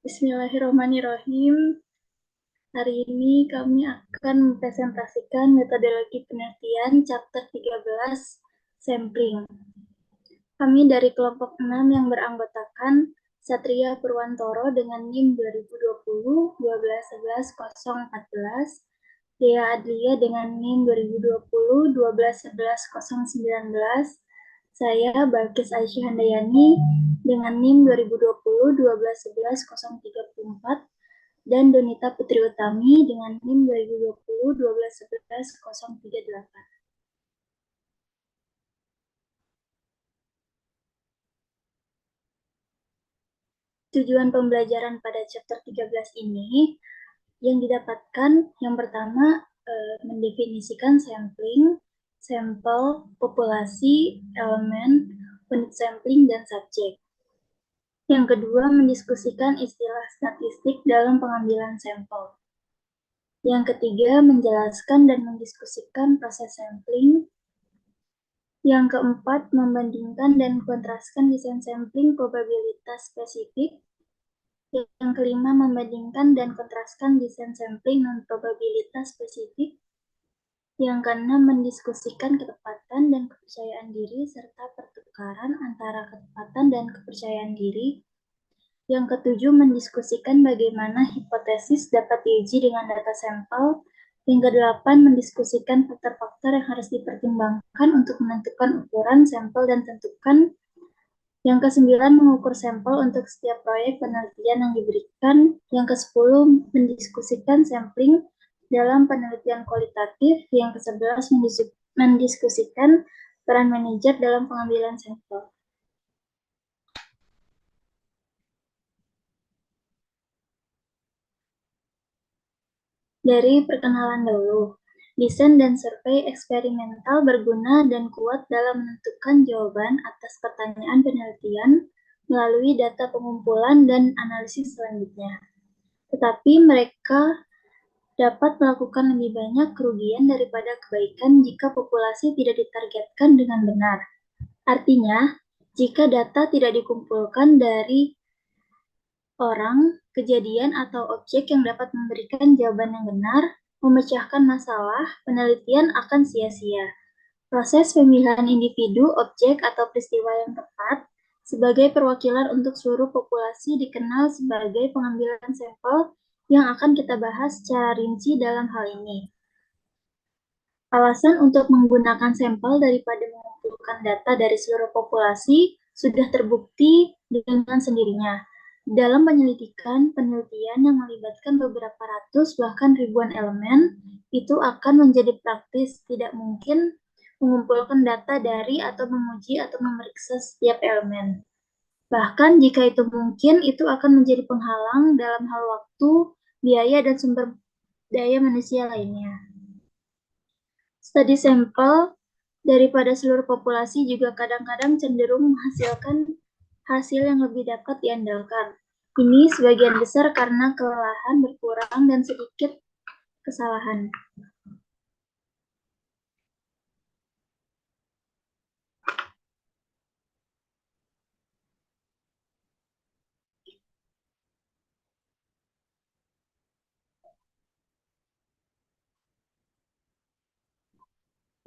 Bismillahirrahmanirrahim. Hari ini kami akan mempresentasikan metodologi penelitian chapter 13 sampling. Kami dari kelompok 6 yang beranggotakan Satria Purwantoro dengan NIM 2020 1211014, Dea Adlia dengan NIM 2020 1211019, saya Balkis Aisyah Handayani dengan NIM 2020 1211034, dan Donita Putri Utami dengan NIM 2020 1211038. Tujuan pembelajaran pada chapter 13 ini yang didapatkan yang pertama mendefinisikan sampling, sampel, populasi, elemen, unit sampling, dan subjek. Yang kedua, mendiskusikan istilah statistik dalam pengambilan sampel. Yang ketiga, menjelaskan dan mendiskusikan proses sampling. Yang keempat, membandingkan dan kontraskan desain sampling probabilitas spesifik. Yang kelima, membandingkan dan kontraskan desain sampling non-probabilitas spesifik. Yang keenam, mendiskusikan ketepatan dan kepercayaan diri serta pertukaran antara ketepatan dan kepercayaan diri. Yang ketujuh, mendiskusikan bagaimana hipotesis dapat diuji dengan data sampel. Yang kedelapan, mendiskusikan faktor-faktor yang harus dipertimbangkan untuk menentukan ukuran sampel dan tentukan. Yang kesembilan, mengukur sampel untuk setiap proyek penelitian yang diberikan. Yang kesepuluh, mendiskusikan sampling dalam penelitian kualitatif. Yang kesebelas, mendiskusikan peran manajer dalam pengambilan sampel. Dari perkenalan dulu, desain dan survei eksperimental berguna dan kuat dalam menentukan jawaban atas pertanyaan penelitian melalui data pengumpulan dan analisis selanjutnya. Tetapi mereka dapat melakukan lebih banyak kerugian daripada kebaikan jika populasi tidak ditargetkan dengan benar. Artinya, jika data tidak dikumpulkan dari orang, kejadian, atau objek yang dapat memberikan jawaban yang benar, memecahkan masalah, penelitian akan sia-sia. Proses pemilihan individu, objek, atau peristiwa yang tepat sebagai perwakilan untuk seluruh populasi dikenal sebagai pengambilan sampel yang akan kita bahas secara rinci dalam hal ini. Alasan untuk menggunakan sampel daripada mengumpulkan data dari seluruh populasi sudah terbukti dengan sendirinya. Dalam penelitian yang melibatkan beberapa ratus bahkan ribuan elemen, itu akan menjadi praktis tidak mungkin mengumpulkan data dari atau memuji atau memeriksa setiap elemen. Bahkan jika itu mungkin, itu akan menjadi penghalang dalam hal waktu, biaya, dan sumber daya manusia lainnya. Studi sampel daripada seluruh populasi juga kadang-kadang cenderung menghasilkan hasil yang lebih dapat diandalkan. Ini sebagian besar karena kelelahan berkurang dan sedikit kesalahan.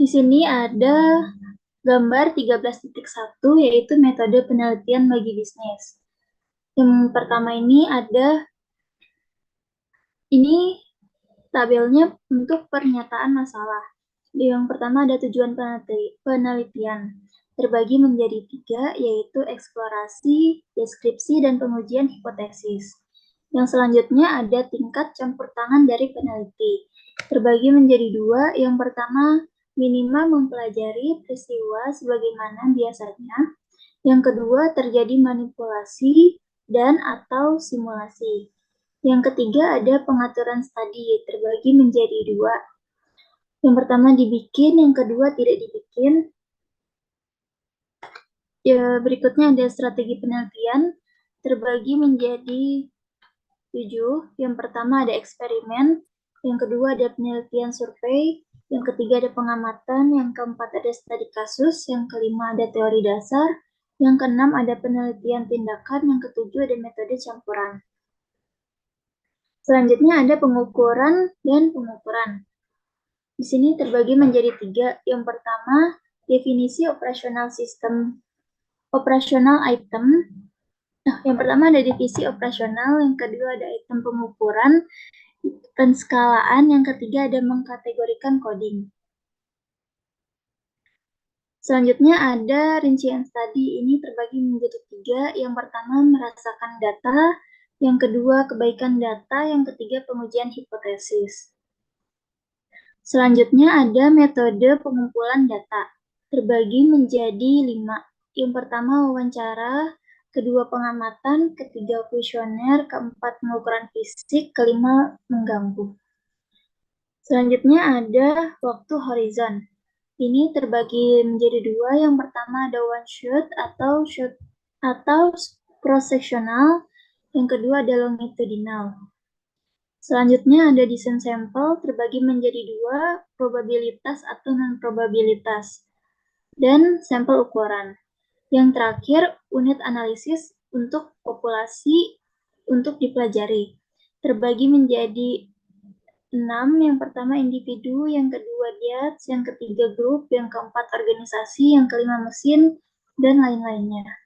Di sini ada gambar 13.1 yaitu metode penelitian bagi bisnis. Yang pertama ini tabelnya untuk pernyataan masalah. Yang pertama ada tujuan penelitian. Terbagi menjadi 3, yaitu eksplorasi, deskripsi, dan pengujian hipotesis. Yang selanjutnya ada tingkat campur tangan dari peneliti. Terbagi menjadi 2, yang pertama minimal mempelajari peristiwa sebagaimana biasanya. Yang kedua terjadi manipulasi dan atau simulasi. Yang ketiga ada pengaturan studi, terbagi menjadi 2. Yang pertama dibikin, yang kedua tidak dibikin. Berikutnya ada strategi penelitian, terbagi menjadi 7. Yang pertama ada eksperimen, yang kedua ada penelitian survei, yang ketiga ada pengamatan, yang keempat ada studi kasus, yang kelima ada teori dasar, yang keenam ada penelitian tindakan, yang ketujuh ada metode campuran. Selanjutnya ada pengukuran dan pengukuran. Di sini terbagi menjadi 3. Yang pertama, definisi operasional sistem, operasional item. Nah, yang pertama ada divisi operasional, yang kedua ada item pengukuran, penskalaan, yang ketiga ada mengkategorikan coding. Selanjutnya ada rincian studi, ini terbagi menjadi 3. Yang pertama merasakan data, yang kedua kebaikan data, yang ketiga pengujian hipotesis. Selanjutnya ada metode pengumpulan data, terbagi menjadi 5. Yang pertama wawancara, kedua pengamatan, ketiga kuesioner, keempat pengukuran fisik, kelima mengganggu. Selanjutnya ada waktu horizon. Ini terbagi menjadi 2. Yang pertama ada one shot atau cross-sectional, yang kedua ada longitudinal. Selanjutnya ada desain sampel terbagi menjadi 2, probabilitas atau non-probabilitas, dan sampel ukuran. Yang terakhir, unit analisis untuk populasi untuk dipelajari. Terbagi menjadi 6, yang pertama individu, yang kedua diets, yang ketiga grup, yang keempat organisasi, yang kelima mesin, dan lain-lainnya.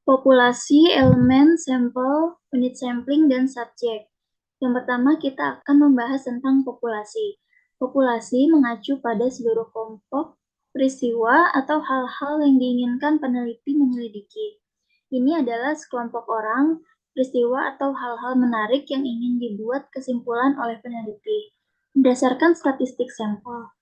Populasi, elemen, sampel, unit sampling, dan subjek. Yang pertama kita akan membahas tentang populasi. Populasi mengacu pada seluruh kelompok, peristiwa, atau hal-hal yang diinginkan peneliti menyelidiki. Ini adalah sekelompok orang, peristiwa, atau hal-hal menarik yang ingin dibuat kesimpulan oleh peneliti berdasarkan statistik sampel.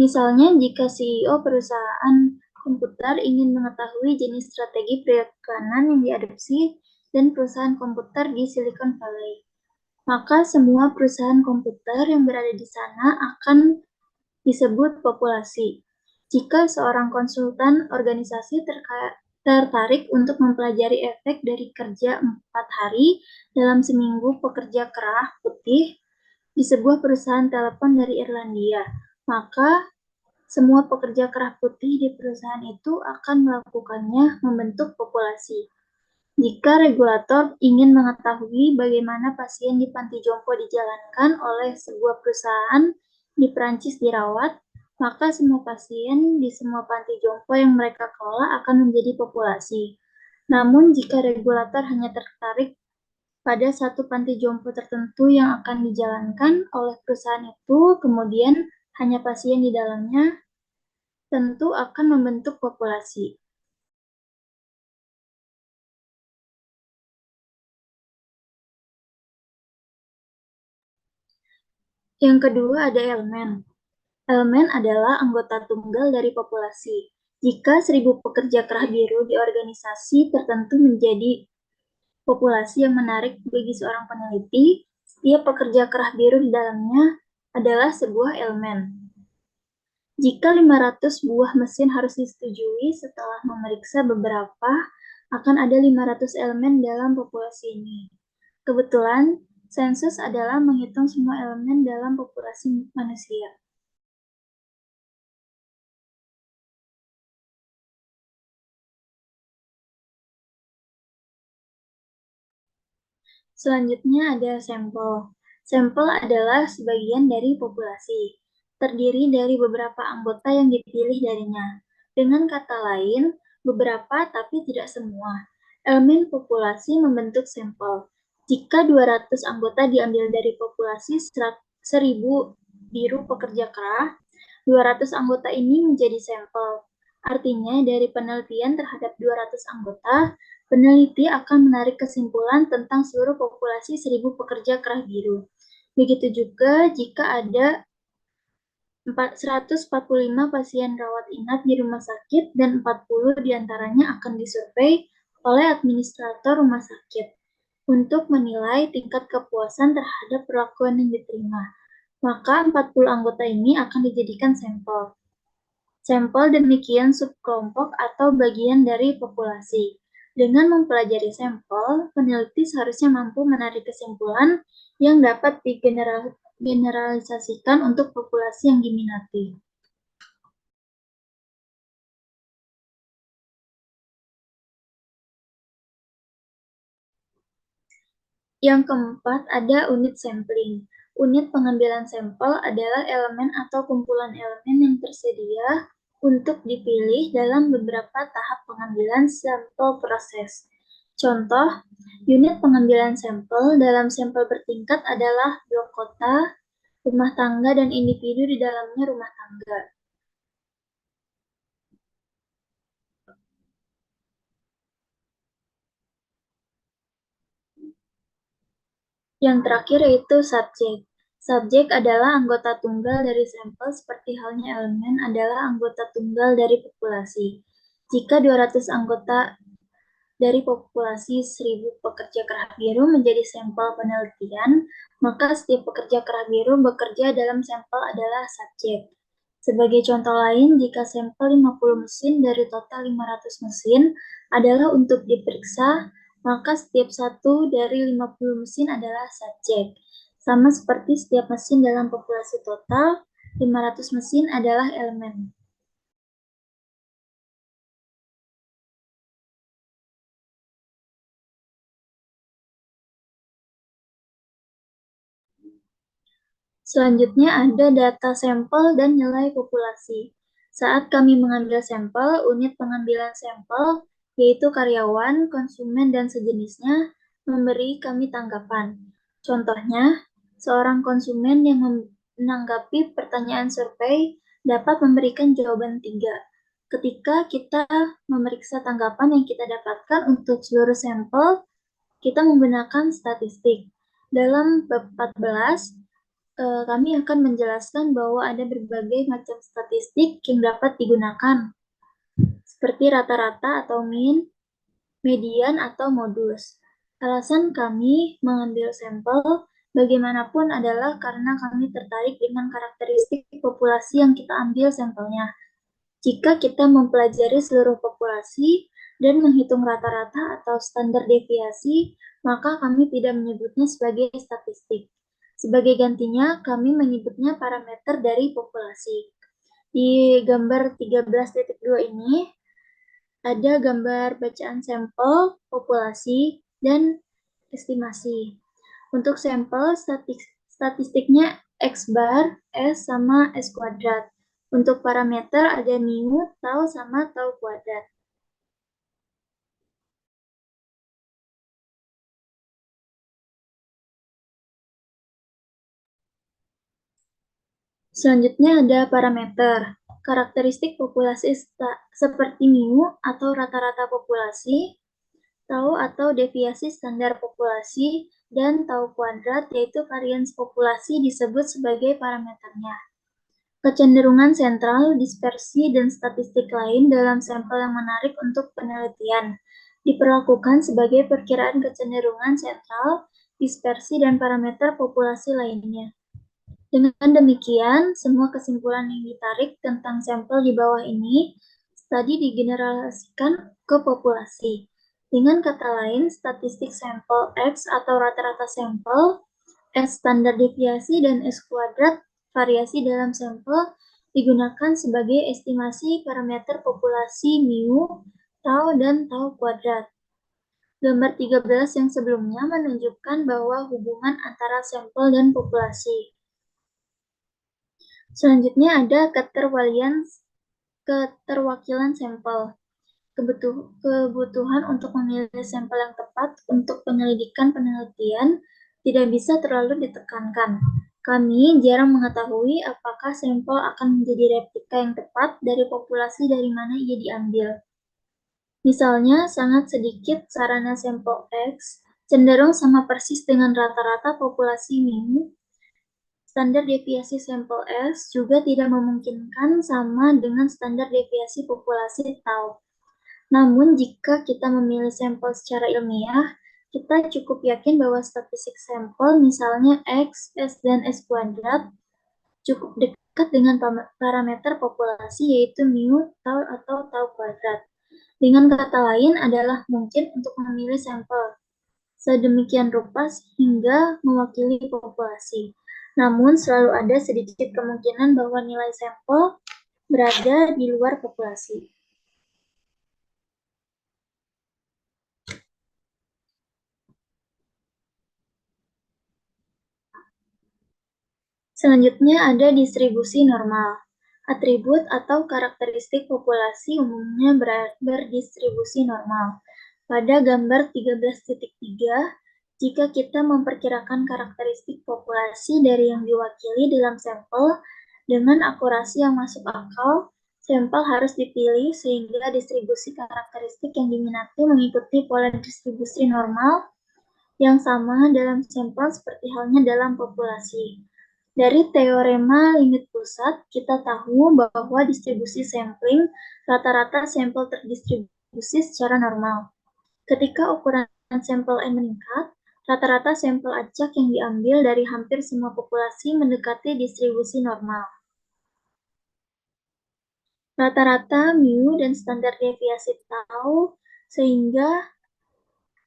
Misalnya, jika CEO perusahaan komputer ingin mengetahui jenis strategi periklanan yang diadopsi dan perusahaan komputer di Silicon Valley, maka semua perusahaan komputer yang berada di sana akan disebut populasi. Jika seorang konsultan organisasi tertarik untuk mempelajari efek dari kerja 4 hari dalam seminggu pekerja kerah putih di sebuah perusahaan telepon dari Irlandia, maka semua pekerja kerah putih di perusahaan itu akan melakukannya membentuk populasi. Jika regulator ingin mengetahui bagaimana pasien di panti jompo dijalankan oleh sebuah perusahaan di Prancis dirawat, maka semua pasien di semua panti jompo yang mereka kelola akan menjadi populasi. Namun jika regulator hanya tertarik pada satu panti jompo tertentu yang akan dijalankan oleh perusahaan itu, kemudian hanya pasien di dalamnya, tentu akan membentuk populasi. Yang kedua ada elemen. Elemen adalah anggota tunggal dari populasi. Jika 1.000 pekerja kerah biru di organisasi tertentu menjadi populasi yang menarik bagi seorang peneliti, setiap pekerja kerah biru di dalamnya adalah sebuah elemen. Jika 500 buah mesin harus disetujui setelah memeriksa beberapa, akan ada 500 elemen dalam populasi ini. Kebetulan, sensus adalah menghitung semua elemen dalam populasi manusia. Selanjutnya ada sampel. Sampel adalah sebagian dari populasi, terdiri dari beberapa anggota yang dipilih darinya. Dengan kata lain, beberapa tapi tidak semua. Elemen populasi membentuk sampel. Jika 200 anggota diambil dari populasi 1.000 biru pekerja kerah, 200 anggota ini menjadi sampel. Artinya, dari penelitian terhadap 200 anggota, peneliti akan menarik kesimpulan tentang seluruh populasi 1.000 pekerja kerah biru. Begitu juga jika ada 145 pasien rawat inap di rumah sakit dan 40 diantaranya akan disurvei oleh administrator rumah sakit untuk menilai tingkat kepuasan terhadap perlakuan yang diterima. Maka 40 anggota ini akan dijadikan sampel. Sampel demikian subkelompok atau bagian dari populasi. Dengan mempelajari sampel, peneliti seharusnya mampu menarik kesimpulan yang dapat digeneralisasikan untuk populasi yang diminati. Yang keempat, ada unit sampling. Unit pengambilan sampel adalah elemen atau kumpulan elemen yang tersedia untuk dipilih dalam beberapa tahap pengambilan sampel proses. Contoh, unit pengambilan sampel dalam sampel bertingkat adalah blok kota, rumah tangga, dan individu di dalamnya rumah tangga. Yang terakhir yaitu subjek. Subjek adalah anggota tunggal dari sampel seperti halnya elemen adalah anggota tunggal dari populasi. Jika 200 anggota dari populasi 1000 pekerja kerah biru menjadi sampel penelitian, maka setiap pekerja kerah biru bekerja dalam sampel adalah subjek. Sebagai contoh lain, jika sampel 50 mesin dari total 500 mesin adalah untuk diperiksa, maka setiap satu dari 50 mesin adalah subjek. Sama seperti setiap mesin dalam populasi total, 500 mesin adalah elemen. Selanjutnya ada data sampel dan nilai populasi. Saat kami mengambil sampel, unit pengambilan sampel, yaitu karyawan, konsumen, dan sejenisnya, memberi kami tanggapan. Contohnya, seorang konsumen yang menanggapi pertanyaan survei dapat memberikan jawaban 3. Ketika kita memeriksa tanggapan yang kita dapatkan untuk seluruh sampel, kita menggunakan statistik. Dalam bab 14, kami akan menjelaskan bahwa ada berbagai macam statistik yang dapat digunakan, seperti rata-rata atau mean, median, atau modus. Alasan kami mengambil sampel bagaimanapun adalah karena kami tertarik dengan karakteristik populasi yang kita ambil sampelnya. Jika kita mempelajari seluruh populasi dan menghitung rata-rata atau standar deviasi, maka kami tidak menyebutnya sebagai statistik. Sebagai gantinya, kami menyebutnya parameter dari populasi. Di gambar 13.2 ini, ada gambar bacaan sampel, populasi, dan estimasi. Untuk sampel, statistiknya X bar, S sama S kuadrat. Untuk parameter ada mu, tau, sama tau kuadrat. Selanjutnya ada parameter. Karakteristik populasi seperti mu atau rata-rata populasi, tau atau deviasi standar populasi, dan tau kuadrat yaitu varians populasi disebut sebagai parameternya. Kecenderungan sentral, dispersi, dan statistik lain dalam sampel yang menarik untuk penelitian diperlakukan sebagai perkiraan kecenderungan sentral, dispersi, dan parameter populasi lainnya. Dengan demikian, semua kesimpulan yang ditarik tentang sampel di bawah ini tadi digeneralisasikan ke populasi. Dengan kata lain, statistik sampel X atau rata-rata sampel, S standar deviasi, dan S kuadrat variasi dalam sampel digunakan sebagai estimasi parameter populasi mu, tau, dan tau kuadrat. Gambar 13 yang sebelumnya menunjukkan bahwa hubungan antara sampel dan populasi. Selanjutnya ada keterwakilan sampel. Kebutuhan untuk memilih sampel yang tepat untuk penyelidikan penelitian tidak bisa terlalu ditekankan. Kami jarang mengetahui apakah sampel akan menjadi replika yang tepat dari populasi dari mana ia diambil. Misalnya, sangat sedikit sarana sampel X cenderung sama persis dengan rata-rata populasi mu. Standar deviasi sampel S juga tidak memungkinkan sama dengan standar deviasi populasi tau. Namun, jika kita memilih sampel secara ilmiah, kita cukup yakin bahwa statistik sampel, misalnya X, S, dan S kuadrat, cukup dekat dengan parameter populasi, yaitu mu, tau, atau tau kuadrat. Dengan kata lain adalah mungkin untuk memilih sampel sedemikian rupa hingga mewakili populasi. Namun selalu ada sedikit kemungkinan bahwa nilai sampel berada di luar populasi. Selanjutnya ada distribusi normal. Atribut atau karakteristik populasi umumnya berdistribusi normal. Pada gambar 13.3, jika kita memperkirakan karakteristik populasi dari yang diwakili dalam sampel dengan akurasi yang masuk akal, sampel harus dipilih sehingga distribusi karakteristik yang diminati mengikuti pola distribusi normal yang sama dalam sampel seperti halnya dalam populasi. Dari teorema limit pusat, kita tahu bahwa distribusi sampling rata-rata sampel terdistribusi secara normal. Ketika ukuran sampel N meningkat, rata-rata sampel acak yang diambil dari hampir semua populasi mendekati distribusi normal. Rata-rata mu dan standar deviasi tau, sehingga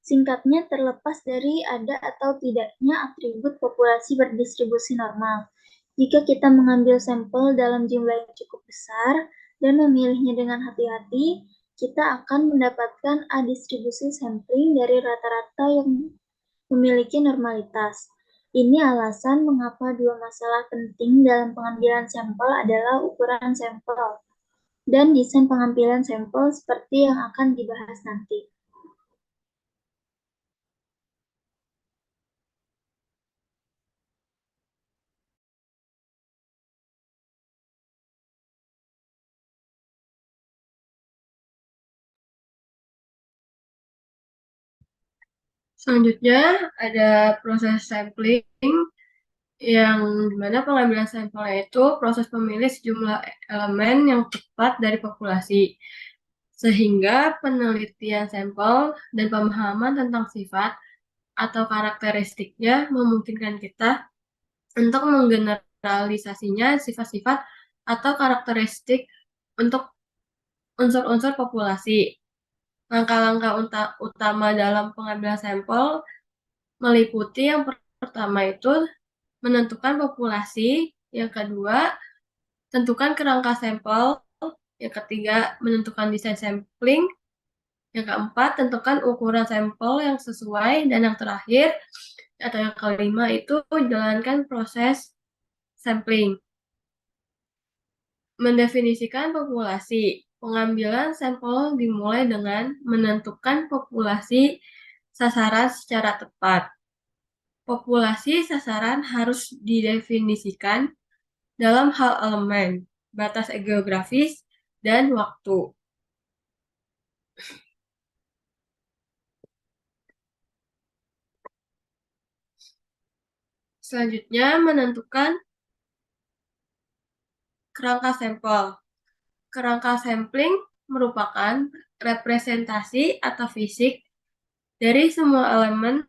singkatnya terlepas dari ada atau tidaknya atribut populasi berdistribusi normal. Jika kita mengambil sampel dalam jumlah yang cukup besar dan memilihnya dengan hati-hati, kita akan mendapatkan adistribusi sampling dari rata-rata yang memiliki normalitas. Ini alasan mengapa dua masalah penting dalam pengambilan sampel adalah ukuran sampel dan desain pengambilan sampel seperti yang akan dibahas nanti. Selanjutnya ada proses sampling yang dimana pengambilan sampelnya itu proses memilih sejumlah elemen yang tepat dari populasi. Sehingga penelitian sampel dan pemahaman tentang sifat atau karakteristiknya memungkinkan kita untuk menggeneralisasinya sifat-sifat atau karakteristik untuk unsur-unsur populasi. Langkah-langkah utama dalam pengambilan sampel meliputi yang pertama itu menentukan populasi, yang kedua tentukan kerangka sampel, yang ketiga menentukan desain sampling, yang keempat tentukan ukuran sampel yang sesuai, dan yang terakhir atau yang kelima itu jalankan proses sampling. Mendefinisikan populasi. Pengambilan sampel dimulai dengan menentukan populasi sasaran secara tepat. Populasi sasaran harus didefinisikan dalam hal elemen, batas geografis, dan waktu. Selanjutnya, menentukan kerangka sampel. Kerangka sampling merupakan representasi atau fisik dari semua elemen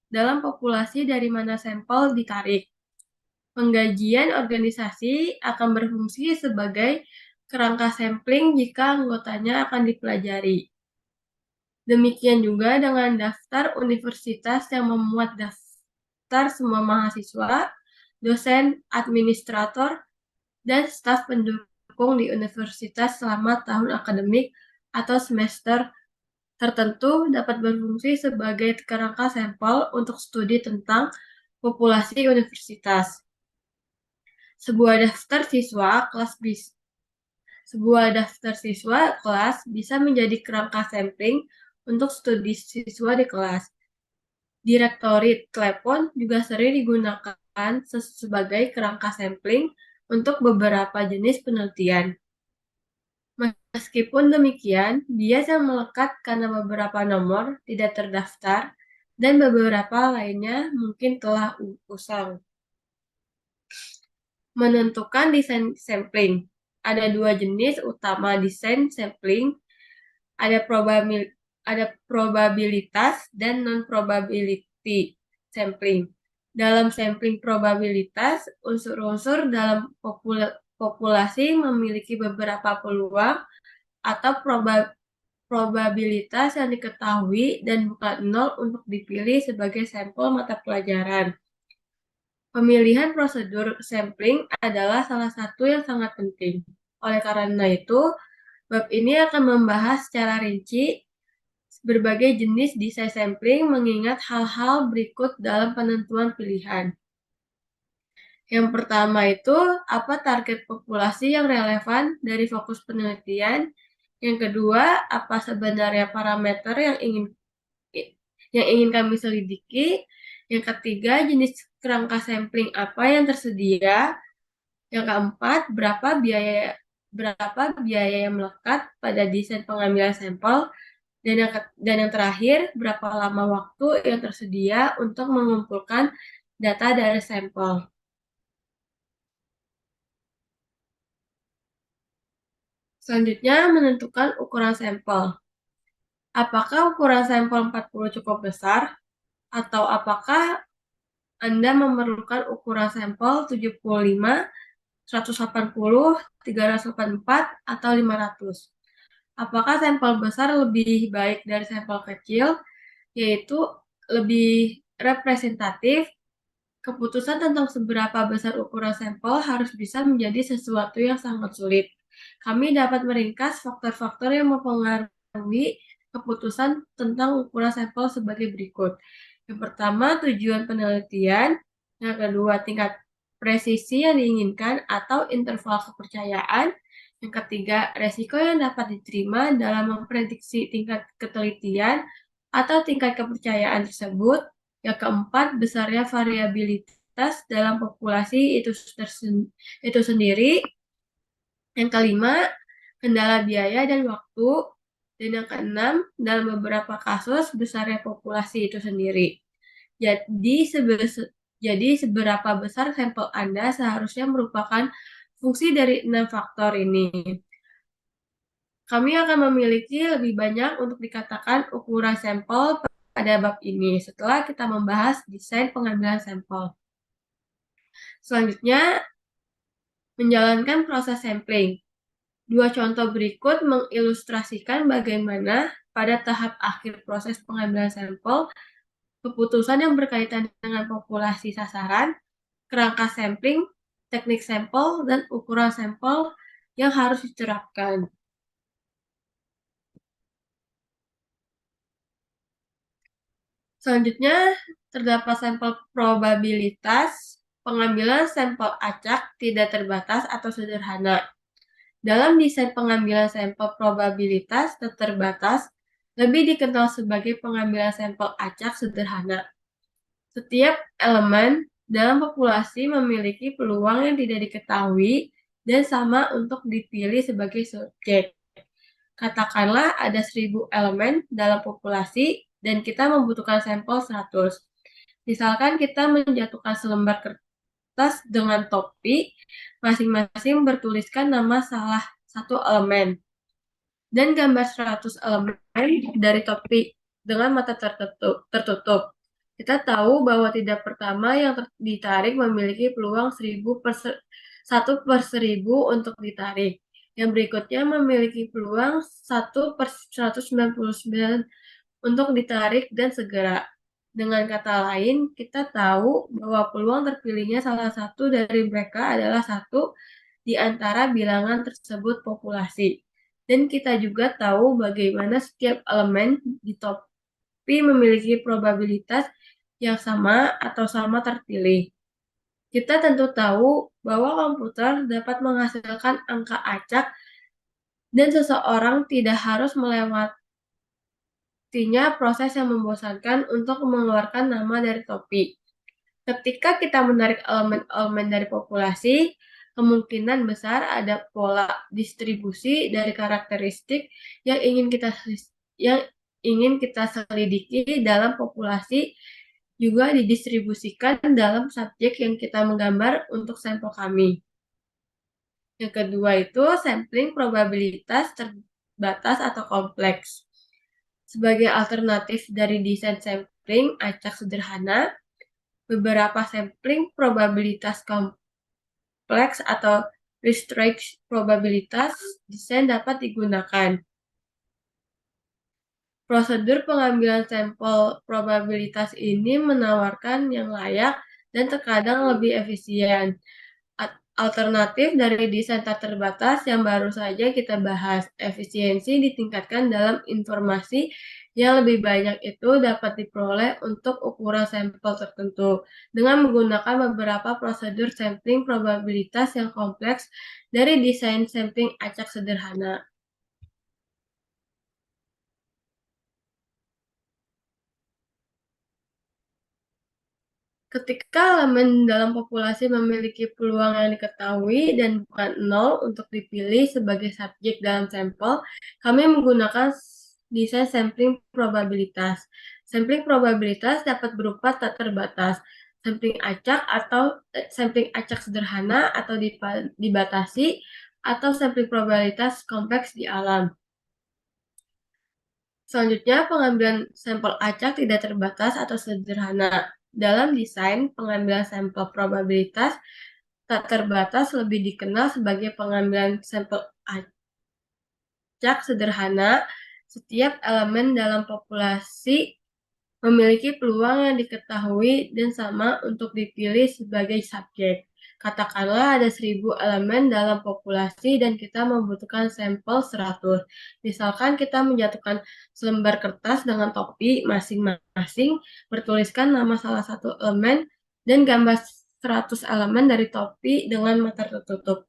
dalam populasi dari mana sampel ditarik. Penggajian organisasi akan berfungsi sebagai kerangka sampling jika anggotanya akan dipelajari. Demikian juga dengan daftar universitas yang memuat daftar semua mahasiswa, dosen, administrator, dan staf pendukung di universitas selama tahun akademik atau semester tertentu dapat berfungsi sebagai kerangka sampel untuk studi tentang populasi universitas. Sebuah daftar siswa kelas bisa menjadi kerangka sampling untuk studi siswa di kelas. Direktori telepon juga sering digunakan sebagai kerangka sampling untuk beberapa jenis penelitian. Meskipun demikian, bias yang melekat karena beberapa nomor tidak terdaftar dan beberapa lainnya mungkin telah usang. Menentukan desain sampling. Ada dua jenis utama desain sampling, ada probabilitas dan non-probability sampling. Dalam sampling probabilitas, unsur-unsur dalam populasi memiliki beberapa peluang atau probabilitas yang diketahui dan bukan 0 untuk dipilih sebagai sampel mata pelajaran. Pemilihan prosedur sampling adalah salah satu yang sangat penting. Oleh karena itu, bab ini akan membahas secara rinci berbagai jenis desain sampling mengingat hal-hal berikut dalam penentuan pilihan. Yang pertama itu, apa target populasi yang relevan dari fokus penelitian. Yang kedua, apa sebenarnya parameter yang ingin kami selidiki. Yang ketiga, jenis kerangka sampling apa yang tersedia. Yang keempat, berapa biaya yang melekat pada desain pengambilan sampel. Dan yang terakhir, berapa lama waktu yang tersedia untuk mengumpulkan data dari sampel. Selanjutnya, menentukan ukuran sampel. Apakah ukuran sampel 40 cukup besar? Atau apakah Anda memerlukan ukuran sampel 75, 180, 384, atau 500? Apakah sampel besar lebih baik dari sampel kecil, yaitu lebih representatif? Keputusan tentang seberapa besar ukuran sampel harus bisa menjadi sesuatu yang sangat sulit. Kami dapat meringkas faktor-faktor yang mempengaruhi keputusan tentang ukuran sampel sebagai berikut. Yang pertama, tujuan penelitian. Yang kedua, tingkat presisi yang diinginkan atau interval kepercayaan. Yang ketiga, resiko yang dapat diterima dalam memprediksi tingkat ketelitian atau tingkat kepercayaan tersebut. Yang keempat, besarnya variabilitas dalam populasi itu sendiri. Yang kelima, kendala biaya dan waktu. Dan yang keenam, dalam beberapa kasus, besarnya populasi itu sendiri. Jadi seberapa besar sampel Anda seharusnya merupakan fungsi dari 6 faktor ini. Kami akan memiliki lebih banyak untuk dikatakan ukuran sampel pada bab ini setelah kita membahas desain pengambilan sampel. Selanjutnya, menjalankan proses sampling. Dua contoh berikut mengilustrasikan bagaimana pada tahap akhir proses pengambilan sampel, keputusan yang berkaitan dengan populasi sasaran, kerangka sampling, teknik sampel, dan ukuran sampel yang harus diterapkan. Selanjutnya, terdapat sampel probabilitas. Pengambilan sampel acak tidak terbatas atau sederhana. Dalam desain pengambilan sampel probabilitas terbatas, lebih dikenal sebagai pengambilan sampel acak sederhana. Setiap elemen dalam populasi memiliki peluang yang tidak diketahui dan sama untuk dipilih sebagai subjek. Katakanlah ada 1000 elemen dalam populasi dan kita membutuhkan sampel 100. Misalkan kita menjatuhkan selembar kertas dengan topi, masing-masing bertuliskan nama salah satu elemen dan gambar 100 elemen dari topi dengan mata tertutup. Kita tahu bahwa tidak pertama yang ditarik memiliki peluang 1/1000 untuk ditarik. Yang berikutnya memiliki peluang 1/199 untuk ditarik dan segera. Dengan kata lain, kita tahu bahwa peluang terpilihnya salah satu dari mereka adalah 1 di antara bilangan tersebut populasi. Dan kita juga tahu bagaimana setiap elemen di topi memiliki probabilitas yang sama atau sama terpilih. Kita tentu tahu bahwa komputer dapat menghasilkan angka acak dan seseorang tidak harus melewatinya proses yang membosankan untuk mengeluarkan nama dari topi. Ketika kita menarik elemen-elemen dari populasi, kemungkinan besar ada pola distribusi dari karakteristik yang ingin kita selidiki dalam populasi juga didistribusikan dalam subjek yang kita menggambar untuk sampel kami. Yang kedua itu sampling probabilitas terbatas atau kompleks. Sebagai alternatif dari desain sampling acak sederhana, beberapa sampling probabilitas kompleks atau restrict probabilitas desain dapat digunakan. Prosedur pengambilan sampel probabilitas ini menawarkan yang layak dan terkadang lebih efisien. Alternatif dari desain tak terbatas yang baru saja kita bahas, efisiensi ditingkatkan dalam informasi yang lebih banyak itu dapat diperoleh untuk ukuran sampel tertentu dengan menggunakan beberapa prosedur sampling probabilitas yang kompleks dari desain sampling acak sederhana. Ketika elemen dalam populasi memiliki peluang yang diketahui dan bukan nol untuk dipilih sebagai subjek dalam sampel, kami menggunakan desain sampling probabilitas. Sampling probabilitas dapat berupa tak terbatas, sampling acak atau sampling acak sederhana atau dibatasi, atau sampling probabilitas kompleks di alam. Selanjutnya, pengambilan sampel acak tidak terbatas atau sederhana. Dalam desain pengambilan sampel probabilitas tak terbatas lebih dikenal sebagai pengambilan sampel acak sederhana. Setiap elemen dalam populasi memiliki peluang yang diketahui dan sama untuk dipilih sebagai subjek. Katakanlah ada 1000 elemen dalam populasi dan kita membutuhkan sampel 100. Misalkan kita menjatuhkan selembar kertas dengan topi masing-masing, bertuliskan nama salah satu elemen dan gambar 100 elemen dari topi dengan mata tertutup.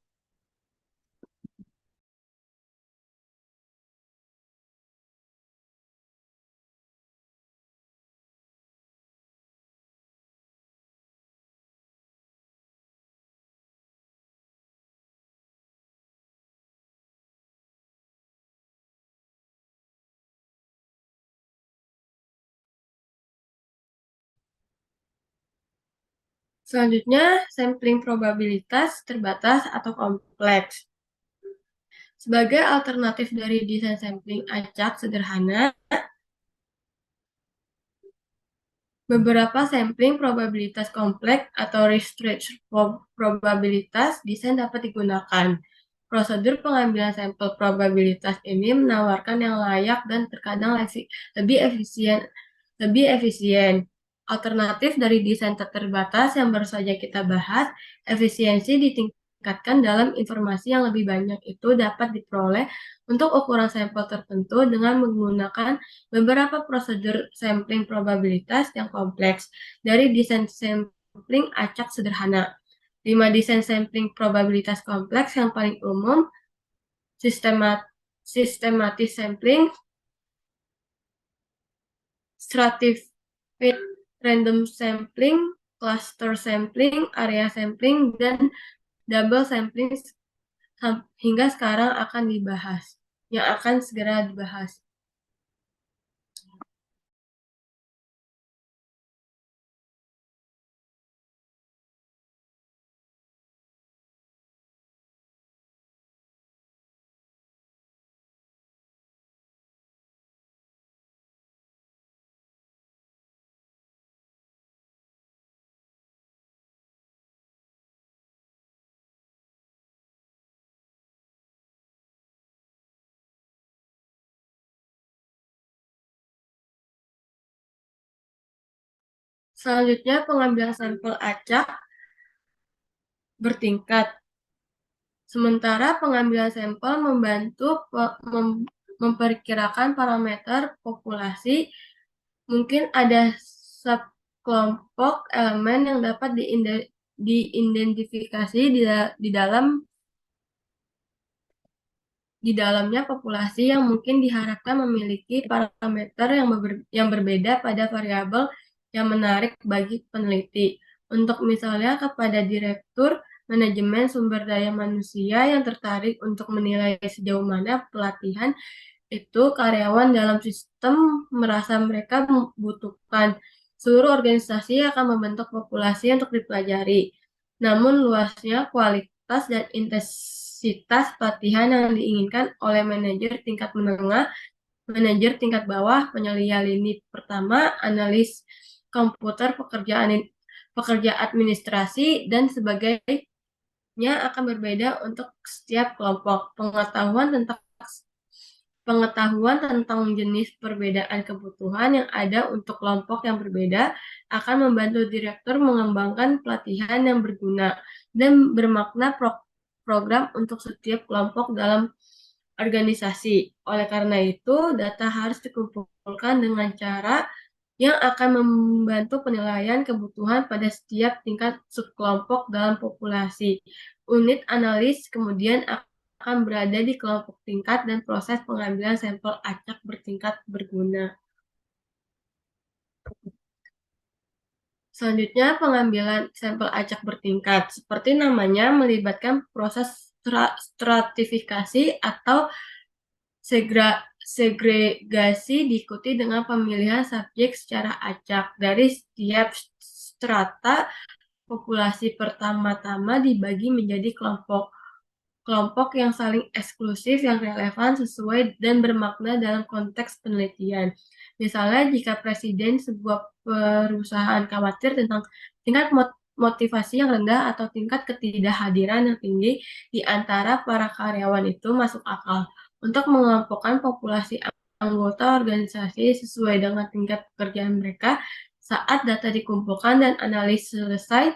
Selanjutnya, sampling probabilitas terbatas atau kompleks. Sebagai alternatif dari desain sampling acak sederhana, beberapa sampling probabilitas kompleks atau research probabilitas desain dapat digunakan. Prosedur pengambilan sampel probabilitas ini menawarkan yang layak dan terkadang lebih efisien. Alternatif dari desain tak terbatas yang baru saja kita bahas, efisiensi ditingkatkan dalam informasi yang lebih banyak itu dapat diperoleh untuk ukuran sampel tertentu dengan menggunakan beberapa prosedur sampling probabilitas yang kompleks dari desain sampling acak sederhana. 5 desain sampling probabilitas kompleks yang paling umum, systematic sampling, stratified random sampling, cluster sampling, area sampling, dan double sampling hingga sekarang yang akan segera dibahas. Selanjutnya, pengambilan sampel acak bertingkat. Sementara pengambilan sampel membantu memperkirakan parameter populasi, mungkin ada subkelompok elemen yang dapat diidentifikasi di dalamnya populasi yang mungkin diharapkan memiliki parameter yang berbeda pada variabel yang menarik bagi peneliti. Untuk misalnya kepada direktur manajemen sumber daya manusia yang tertarik untuk menilai sejauh mana pelatihan itu karyawan dalam sistem merasa mereka membutuhkan. Seluruh organisasi akan membentuk populasi untuk dipelajari. Namun luasnya, kualitas, dan intensitas pelatihan yang diinginkan oleh manajer tingkat menengah, manajer tingkat bawah, penyelia lini pertama, analis komputer, pekerja administrasi, dan sebagainya akan berbeda untuk setiap kelompok. Pengetahuan tentang Pengetahuan tentang jenis perbedaan kebutuhan yang ada untuk kelompok yang berbeda akan membantu direktur mengembangkan pelatihan yang berguna dan bermakna program untuk setiap kelompok dalam organisasi. Oleh karena itu, data harus dikumpulkan dengan cara yang akan membantu penilaian kebutuhan pada setiap tingkat subkelompok dalam populasi. Unit analis kemudian akan berada di kelompok tingkat dan proses pengambilan sampel acak bertingkat berguna. Selanjutnya, pengambilan sampel acak bertingkat. Seperti namanya, melibatkan proses stratifikasi atau segregasi diikuti dengan pemilihan subjek secara acak. Dari setiap strata, populasi pertama-tama dibagi menjadi kelompok yang saling eksklusif, yang relevan, sesuai, dan bermakna dalam konteks penelitian. Misalnya, jika presiden sebuah perusahaan khawatir tentang tingkat motivasi yang rendah atau tingkat ketidakhadiran yang tinggi di antara para karyawan, itu masuk akal untuk mengelompokkan populasi anggota organisasi sesuai dengan tingkat pekerjaan mereka. Saat data dikumpulkan dan analisis selesai,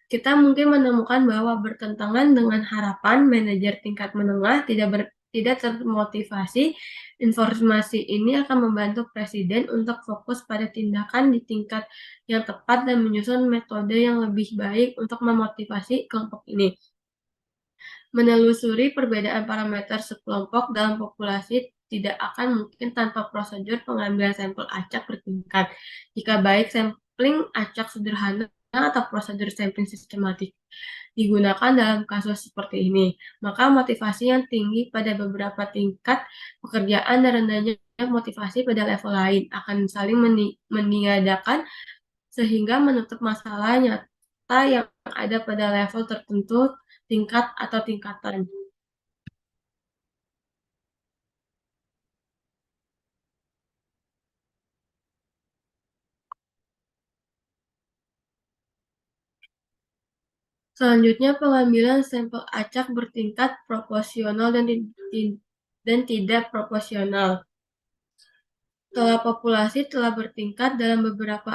kita mungkin menemukan bahwa bertentangan dengan harapan manajer tingkat menengah tidak termotivasi. Informasi ini akan membantu presiden untuk fokus pada tindakan di tingkat yang tepat dan menyusun metode yang lebih baik untuk memotivasi kelompok ini. Menelusuri perbedaan parameter sekelompok dalam populasi tidak akan mungkin tanpa prosedur pengambilan sampel acak bertingkat. Jika baik sampling acak sederhana atau prosedur sampling sistematik digunakan dalam kasus seperti ini, maka motivasi yang tinggi pada beberapa tingkat pekerjaan dan rendahnya motivasi pada level lain akan saling meniadakan sehingga menutup masalah nyata yang ada pada level tertentu, tingkat atau tingkatan. Selanjutnya, pengambilan sampel acak bertingkat proporsional dan tidak proporsional. Setelah populasi telah bertingkat dalam beberapa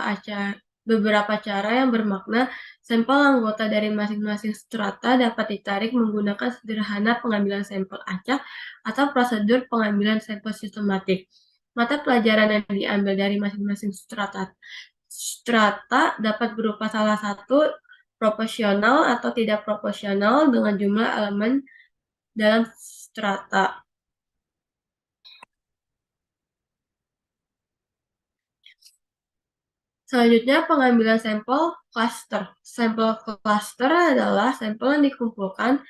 cara yang bermakna, sampel anggota dari masing-masing strata dapat ditarik menggunakan sederhana pengambilan sampel acak atau prosedur pengambilan sampel sistematik. Mata pelajaran yang diambil dari masing-masing strata dapat berupa salah satu proporsional atau tidak proporsional dengan jumlah elemen dalam strata. Selanjutnya, pengambilan sampel cluster. Sampel cluster adalah sampel yang dikumpulkan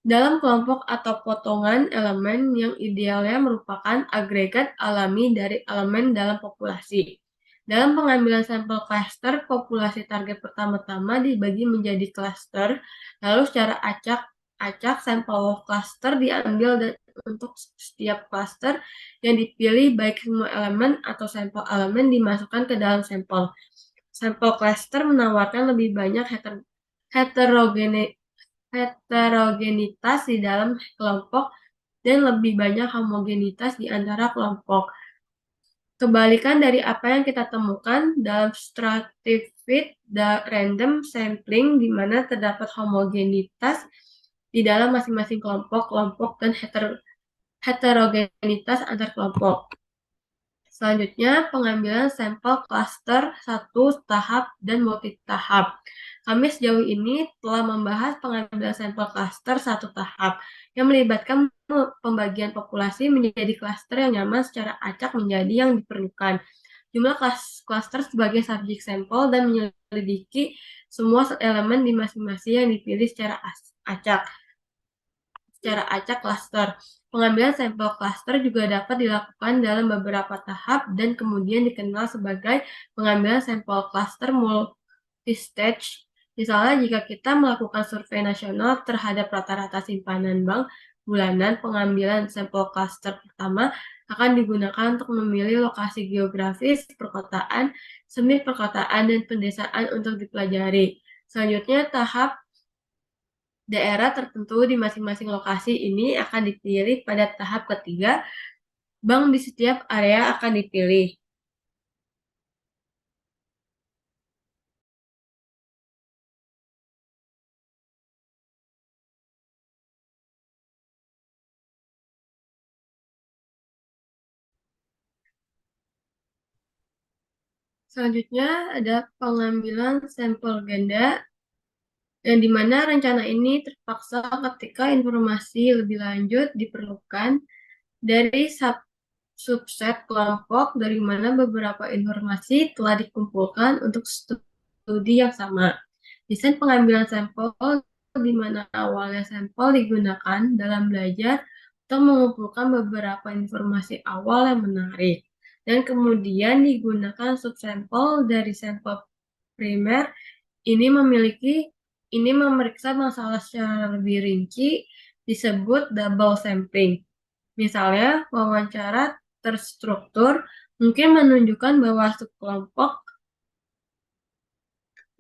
dalam kelompok atau potongan elemen yang idealnya merupakan agregat alami dari elemen dalam populasi. Dalam pengambilan sampel cluster, populasi target pertama-tama dibagi menjadi cluster, lalu secara acak sampel cluster diambil untuk setiap cluster yang dipilih, baik semua elemen atau sampel elemen dimasukkan ke dalam sampel. Sampel cluster menawarkan lebih banyak heterogenitas di dalam kelompok dan lebih banyak homogenitas di antara kelompok. Kebalikan dari apa yang kita temukan dalam stratified random sampling, di mana terdapat homogenitas di dalam masing-masing kelompok dan heterogenitas antar kelompok. Selanjutnya, pengambilan sampel cluster satu tahap dan multi-tahap. Kami sejauh ini telah membahas pengambilan sampel cluster satu tahap yang melibatkan pembagian populasi menjadi cluster yang nyaman secara acak menjadi yang diperlukan. Jumlah cluster sebagai subjek sampel dan menyelidiki semua elemen di masing-masing yang dipilih secara acak cluster. Pengambilan sampel cluster juga dapat dilakukan dalam beberapa tahap dan kemudian dikenal sebagai pengambilan sampel cluster multistage. Misalnya, jika kita melakukan survei nasional terhadap rata-rata simpanan bank bulanan, pengambilan sampel cluster pertama akan digunakan untuk memilih lokasi geografis, perkotaan, semi perkotaan, dan pedesaan untuk dipelajari. Selanjutnya, tahap daerah tertentu di masing-masing lokasi ini akan dipilih pada tahap ketiga bank di setiap area akan dipilih. Selanjutnya ada pengambilan sampel ganda, yang di mana rencana ini terpaksa ketika informasi lebih lanjut diperlukan dari subset kelompok dari mana beberapa informasi telah dikumpulkan untuk studi yang sama. Desain pengambilan sampel di mana awalnya sampel digunakan dalam belajar untuk mengumpulkan beberapa informasi awal yang menarik, dan kemudian digunakan subsampel dari sampel primer ini memeriksa masalah secara lebih rinci, disebut double sampling. Misalnya, wawancara terstruktur mungkin menunjukkan bahwa sekelompok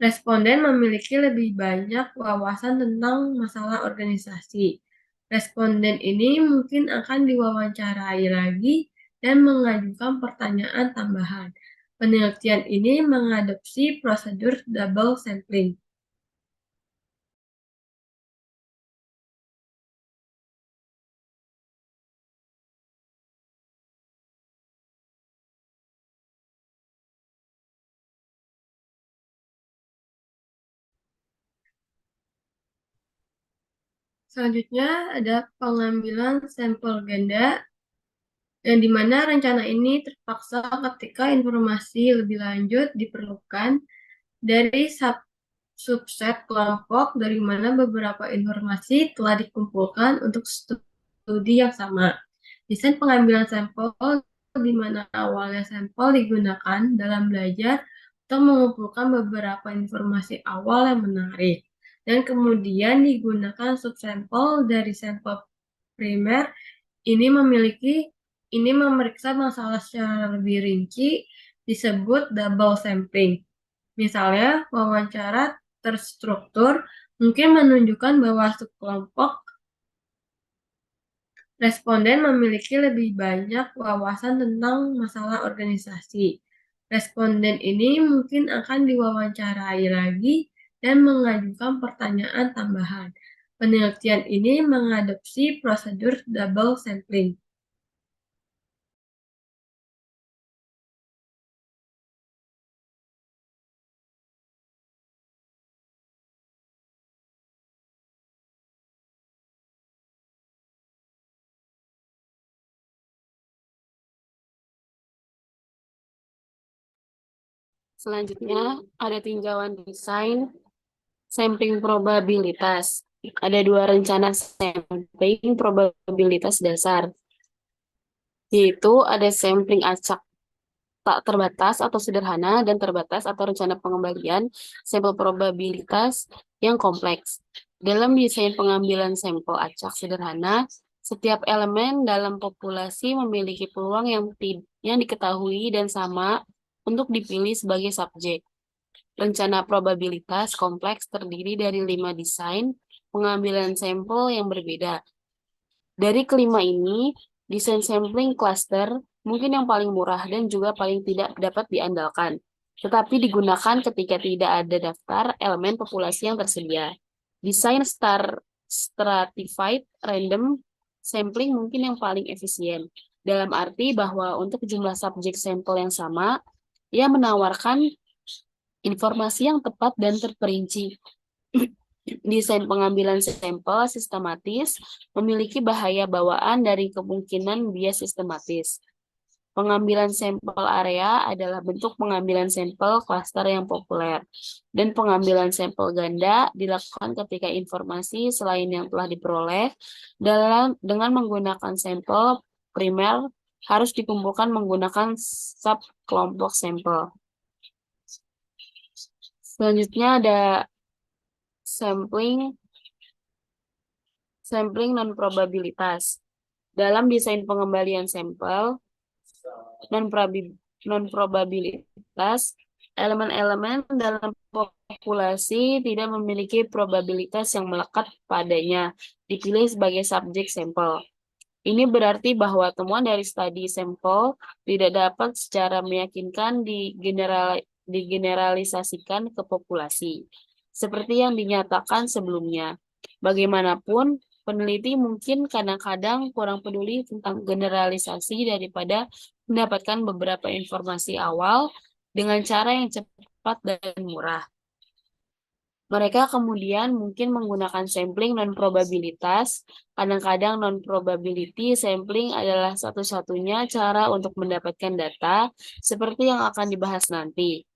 responden memiliki lebih banyak wawasan tentang masalah organisasi. Responden ini mungkin akan diwawancarai lagi dan mengajukan pertanyaan tambahan. Penelitian ini mengadopsi prosedur double sampling. Selanjutnya ada pengambilan sampel ganda, yang di mana rencana ini terpaksa ketika informasi lebih lanjut diperlukan dari subset kelompok dari mana beberapa informasi telah dikumpulkan untuk studi yang sama. Desain pengambilan sampel di mana awalnya sampel digunakan dalam belajar untuk mengumpulkan beberapa informasi awal yang menarik, dan kemudian digunakan subsampel dari sampel primer ini memeriksa masalah secara lebih rinci, disebut double sampling. Misalnya, wawancara terstruktur mungkin menunjukkan bahwa sekelompok responden memiliki lebih banyak wawasan tentang masalah organisasi. Responden ini mungkin akan diwawancarai lagi dan mengajukan pertanyaan tambahan. Penelitian ini mengadopsi prosedur double sampling. Selanjutnya ada tinjauan desain sampling probabilitas. Ada dua rencana sampling probabilitas dasar, yaitu ada sampling acak tak terbatas atau sederhana dan terbatas atau rencana pengembalian sampel probabilitas yang kompleks. Dalam desain pengambilan sampel acak sederhana, setiap elemen dalam populasi memiliki peluang yang diketahui dan sama untuk dipilih sebagai subjek. Rencana probabilitas kompleks terdiri dari 5 desain pengambilan sampel yang berbeda. Dari kelima ini, desain sampling cluster mungkin yang paling murah dan juga paling tidak dapat diandalkan, tetapi digunakan ketika tidak ada daftar elemen populasi yang tersedia. Desain stratified random sampling mungkin yang paling efisien, dalam arti bahwa untuk jumlah subjek sampel yang sama, ia menawarkan informasi yang tepat dan terperinci. Desain pengambilan sampel sistematis memiliki bahaya bawaan dari kemungkinan bias sistematis. Pengambilan sampel area adalah bentuk pengambilan sampel klaster yang populer, dan pengambilan sampel ganda dilakukan ketika informasi selain yang telah diperoleh dengan menggunakan sampel primer harus dikumpulkan menggunakan subkelompok sampel. Selanjutnya ada sampling non-probabilitas. Dalam desain pengembalian sampel non-probabilitas, elemen-elemen dalam populasi tidak memiliki probabilitas yang melekat padanya dipilih sebagai subjek sampel. Ini berarti bahwa temuan dari studi sampel tidak dapat secara meyakinkan digeneralisasikan ke populasi, seperti yang dinyatakan sebelumnya. Bagaimanapun, peneliti mungkin kadang-kadang kurang peduli tentang generalisasi daripada mendapatkan beberapa informasi awal dengan cara yang cepat dan murah. Mereka kemudian mungkin menggunakan sampling non-probabilitas. Kadang-kadang non-probability sampling adalah satu-satunya cara untuk mendapatkan data, seperti yang akan dibahas nanti.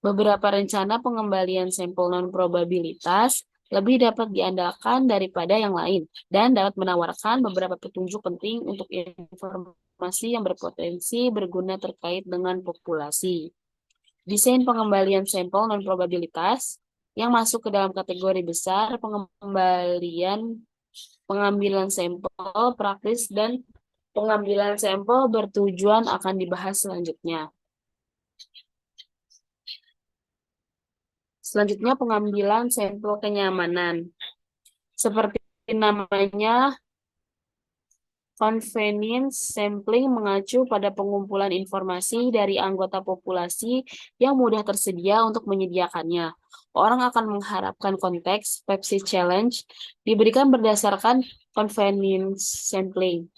Beberapa rencana pengembalian sampel non-probabilitas lebih dapat diandalkan daripada yang lain, dan dapat menawarkan beberapa petunjuk penting untuk informasi yang berpotensi berguna terkait dengan populasi. Desain pengembalian sampel non-probabilitas yang masuk ke dalam kategori besar pengambilan sampel praktis dan pengambilan sampel bertujuan akan dibahas selanjutnya. Selanjutnya, pengambilan sampel kenyamanan. Seperti namanya, convenience sampling mengacu pada pengumpulan informasi dari anggota populasi yang mudah tersedia untuk menyediakannya. Orang akan mengharapkan konteks Pepsi Challenge diberikan berdasarkan convenience sampling.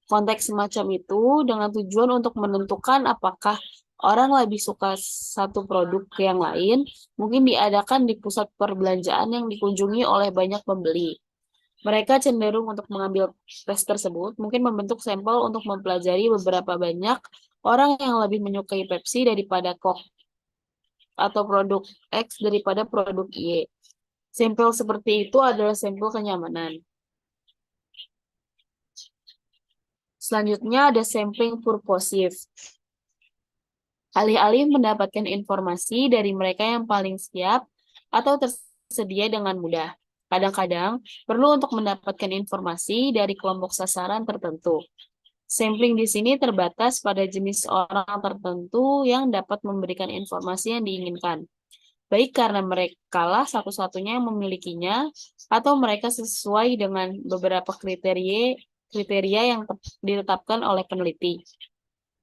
Konteks semacam itu dengan tujuan untuk menentukan apakah orang lebih suka satu produk ke yang lain, mungkin diadakan di pusat perbelanjaan yang dikunjungi oleh banyak pembeli. Mereka cenderung untuk mengambil tes tersebut, mungkin membentuk sampel untuk mempelajari beberapa banyak orang yang lebih menyukai Pepsi daripada Coke, atau produk X daripada produk Y. Sampel seperti itu adalah sampel kenyamanan. Selanjutnya ada sampling purposive. Alih-alih mendapatkan informasi dari mereka yang paling siap atau tersedia dengan mudah. Kadang-kadang perlu untuk mendapatkan informasi dari kelompok sasaran tertentu. Sampling di sini terbatas pada jenis orang tertentu yang dapat memberikan informasi yang diinginkan, baik karena mereka lah satu-satunya yang memilikinya, atau mereka sesuai dengan beberapa kriteria yang ditetapkan oleh peneliti.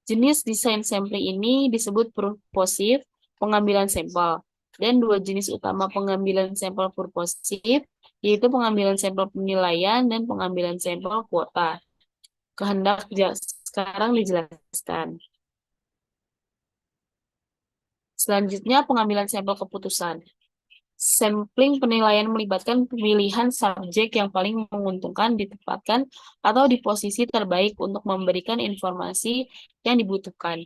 Jenis desain sampling ini disebut purposive, pengambilan sampel, dan dua jenis utama pengambilan sampel purposive, yaitu pengambilan sampel penilaian dan pengambilan sampel kuota. Kehendak sekarang dijelaskan. Selanjutnya, pengambilan sampel keputusan. Sampling penilaian melibatkan pemilihan subjek yang paling menguntungkan ditempatkan atau di posisi terbaik untuk memberikan informasi yang dibutuhkan.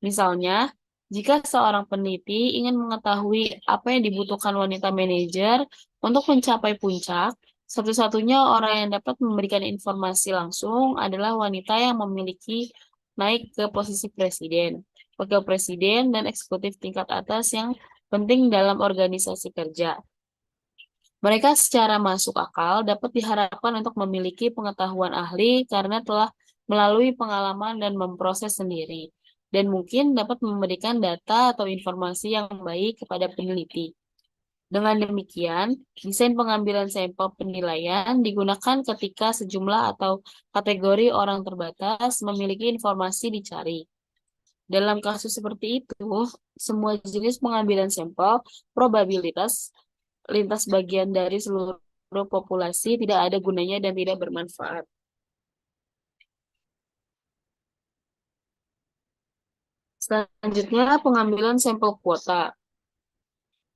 Misalnya, jika seorang peneliti ingin mengetahui apa yang dibutuhkan wanita manajer untuk mencapai puncak, satu-satunya orang yang dapat memberikan informasi langsung adalah wanita yang memiliki naik ke posisi presiden, wakil presiden, dan eksekutif tingkat atas yang penting dalam organisasi kerja. Mereka secara masuk akal dapat diharapkan untuk memiliki pengetahuan ahli karena telah melalui pengalaman dan memproses sendiri, dan mungkin dapat memberikan data atau informasi yang baik kepada peneliti. Dengan demikian, desain pengambilan sampel penilaian digunakan ketika sejumlah atau kategori orang terbatas memiliki informasi dicari. Dalam kasus seperti itu, semua jenis pengambilan sampel probabilitas lintas bagian dari seluruh populasi tidak ada gunanya dan tidak bermanfaat. Selanjutnya, pengambilan sampel kuota.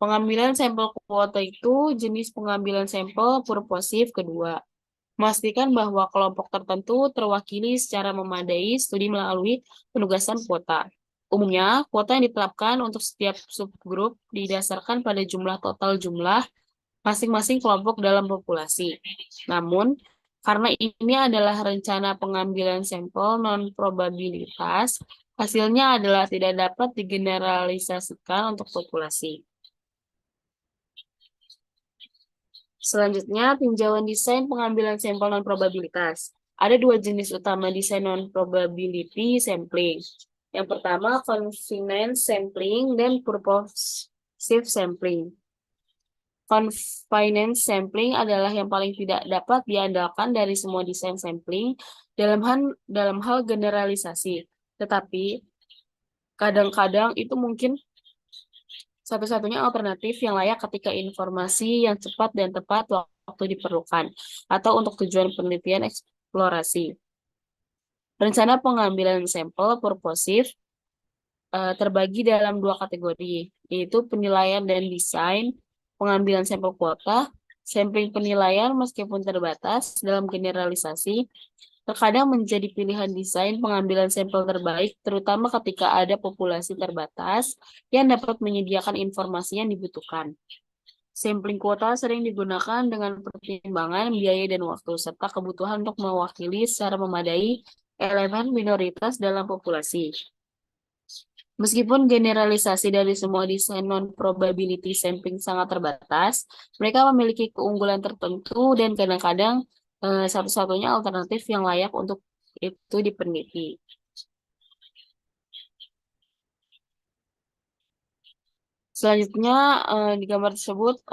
Pengambilan sampel kuota itu jenis pengambilan sampel purposive kedua. Memastikan bahwa kelompok tertentu terwakili secara memadai studi melalui penugasan kuota. Umumnya, kuota yang ditetapkan untuk setiap subgrup didasarkan pada total jumlah masing-masing kelompok dalam populasi. Namun, karena ini adalah rencana pengambilan sampel non-probabilitas, hasilnya adalah tidak dapat digeneralisasikan untuk populasi. Selanjutnya, tinjauan desain pengambilan sampel non-probabilitas. Ada dua jenis utama desain non-probability sampling. Yang pertama, convenience sampling dan purposive sampling. Confinement sampling adalah yang paling tidak dapat diandalkan dari semua desain sampling dalam hal generalisasi. Tetapi kadang-kadang itu mungkin satu-satunya alternatif yang layak ketika informasi yang cepat dan tepat waktu diperlukan, atau untuk tujuan penelitian eksplorasi. Rencana pengambilan sampel purposif terbagi dalam dua kategori, yaitu penilaian dan desain pengambilan sampel kuota. Sampling penilaian meskipun terbatas dalam generalisasi, terkadang menjadi pilihan desain pengambilan sampel terbaik, terutama ketika ada populasi terbatas yang dapat menyediakan informasi yang dibutuhkan. Sampling kuota sering digunakan dengan pertimbangan biaya dan waktu, serta kebutuhan untuk mewakili secara memadai elemen minoritas dalam populasi. Meskipun generalisasi dari semua desain non-probability sampling sangat terbatas, mereka memiliki keunggulan tertentu dan kadang-kadang satu-satunya alternatif yang layak untuk itu diteliti. Selanjutnya, di gambar tersebut,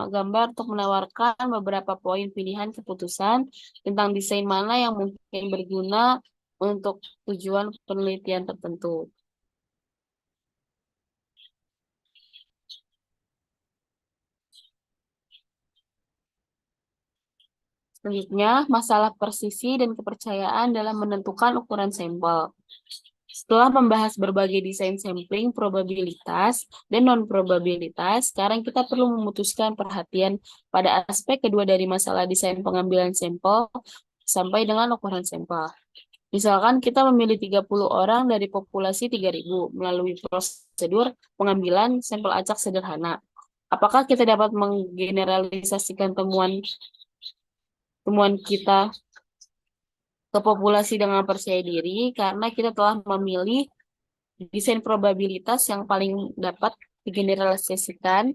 gambar untuk menawarkan beberapa poin pilihan keputusan tentang desain mana yang mungkin berguna untuk tujuan penelitian tertentu. Selanjutnya, masalah presisi dan kepercayaan dalam menentukan ukuran sampel. Setelah membahas berbagai desain sampling, probabilitas, dan non-probabilitas, sekarang kita perlu memutuskan perhatian pada aspek kedua dari masalah desain pengambilan sampel sampai dengan ukuran sampel. Misalkan kita memilih 30 orang dari populasi 3.000 melalui prosedur pengambilan sampel acak sederhana. Apakah kita dapat menggeneralisasikan temuan kita ke populasi dengan percaya diri karena kita telah memilih desain probabilitas yang paling dapat digeneralisasikan?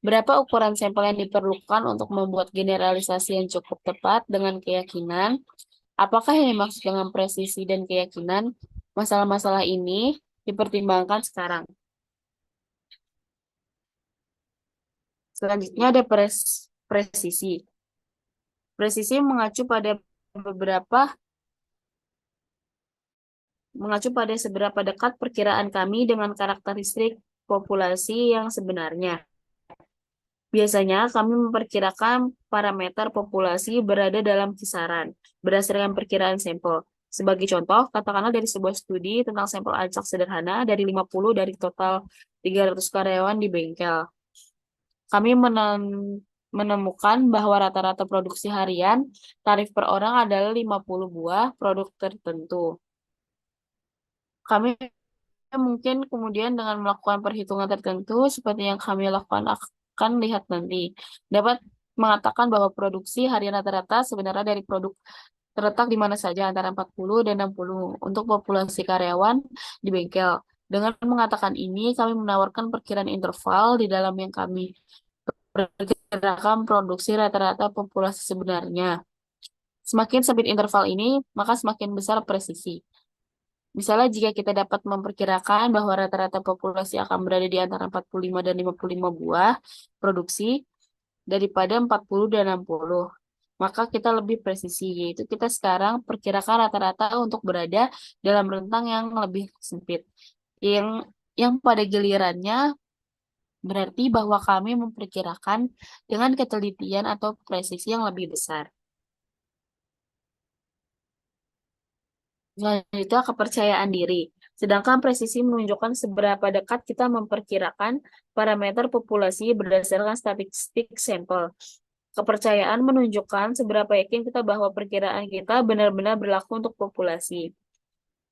Berapa ukuran sampel yang diperlukan untuk membuat generalisasi yang cukup tepat dengan keyakinan? Apakah yang dimaksud dengan presisi dan keyakinan? Masalah-masalah ini dipertimbangkan sekarang. Selanjutnya ada presisi. Presisi mengacu pada seberapa dekat perkiraan kami dengan karakteristik populasi yang sebenarnya. Biasanya kami memperkirakan parameter populasi berada dalam kisaran berdasarkan perkiraan sampel. Sebagai contoh, katakanlah dari sebuah studi tentang sampel acak sederhana dari 50 dari total 300 karyawan di bengkel. Kami menemukan bahwa rata-rata produksi harian tarif per orang adalah 50 buah produk tertentu. Kami mungkin kemudian dengan melakukan perhitungan tertentu seperti yang kami lakukan akan lihat nanti, dapat mengatakan bahwa produksi harian rata-rata sebenarnya dari produk terletak di mana saja antara 40 dan 60 untuk populasi karyawan di bengkel. Dengan mengatakan ini, kami menawarkan perkiraan interval di dalam yang kami perkirakan produksi rata-rata populasi sebenarnya. Semakin sempit interval ini, maka semakin besar presisi. Misalnya jika kita dapat memperkirakan bahwa rata-rata populasi akan berada di antara 45 dan 55 buah produksi daripada 40 dan 60, maka kita lebih presisi, yaitu kita sekarang perkirakan rata-rata untuk berada dalam rentang yang lebih sempit. Yang pada gilirannya berarti bahwa kami memperkirakan dengan ketelitian atau presisi yang lebih besar. Selanjutnya, kepercayaan diri. Sedangkan presisi menunjukkan seberapa dekat kita memperkirakan parameter populasi berdasarkan statistik sampel. Kepercayaan menunjukkan seberapa yakin kita bahwa perkiraan kita benar-benar berlaku untuk populasi.